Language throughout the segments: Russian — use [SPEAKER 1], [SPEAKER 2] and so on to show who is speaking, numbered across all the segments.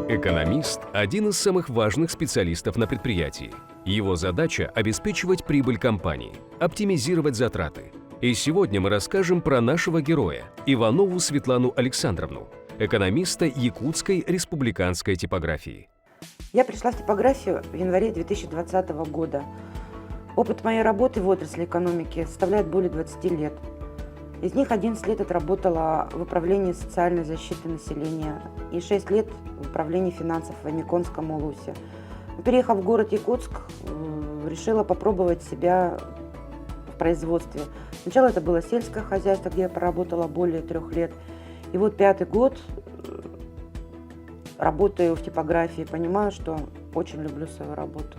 [SPEAKER 1] Экономист – один из самых важных специалистов на предприятии. Его задача – обеспечивать прибыль компании, оптимизировать затраты. И сегодня мы расскажем про нашего героя – Иванову Светлану Александровну, экономиста Якутской республиканской типографии.
[SPEAKER 2] Я пришла в типографию в январе 2020 года. Опыт моей работы в отрасли экономики составляет более 20 лет. Из них 11 лет отработала в управлении социальной защиты населения и 6 лет в управлении финансов в Амиконском Улусе. Переехав в город Якутск, решила попробовать себя в производстве. Сначала это было сельское хозяйство, где я проработала более 3 лет. И вот 5-й год работаю в типографии, понимаю, что очень люблю свою работу.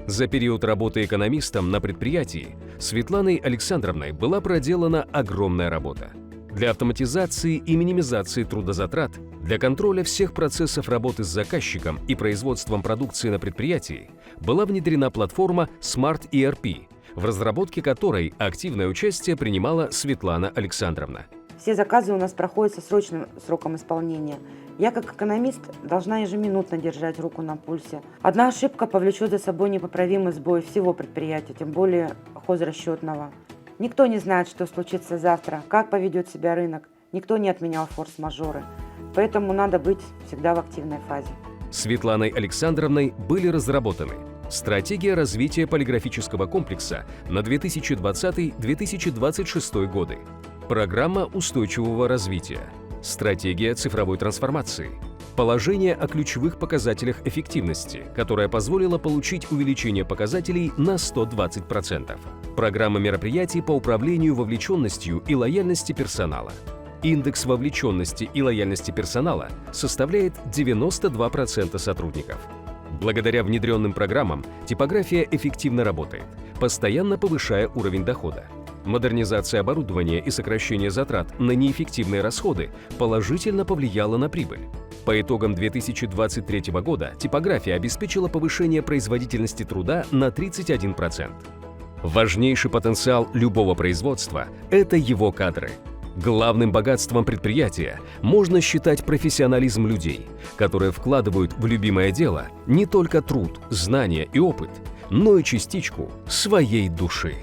[SPEAKER 1] За период работы экономистом на предприятии Светланой Александровной была проделана огромная работа. Для автоматизации и минимизации трудозатрат, для контроля всех процессов работы с заказчиком и производством продукции на предприятии была внедрена платформа Smart ERP, в разработке которой активное участие принимала Светлана Александровна.
[SPEAKER 2] Все заказы у нас проходят со срочным сроком исполнения. Я, как экономист, должна ежеминутно держать руку на пульсе. Одна ошибка повлечет за собой непоправимый сбой всего предприятия, тем более хозрасчетного. Никто не знает, что случится завтра, как поведет себя рынок. Никто не отменял форс-мажоры. Поэтому надо быть всегда в активной фазе.
[SPEAKER 1] Светланой Александровной были разработаны стратегия развития полиграфического комплекса на 2020-2026 годы, программа устойчивого развития, стратегия цифровой трансформации, положение о ключевых показателях эффективности, которое позволило получить увеличение показателей на 120%, программа мероприятий по управлению вовлеченностью и лояльности персонала. Индекс вовлеченности и лояльности персонала составляет 92% сотрудников. Благодаря внедренным программам типография эффективно работает, постоянно повышая уровень дохода. Модернизация оборудования и сокращение затрат на неэффективные расходы положительно повлияло на прибыль. По итогам 2023 года типография обеспечила повышение производительности труда на 31%. Важнейший потенциал любого производства – это его кадры. Главным богатством предприятия можно считать профессионализм людей, которые вкладывают в любимое дело не только труд, знания и опыт, но и частичку своей души.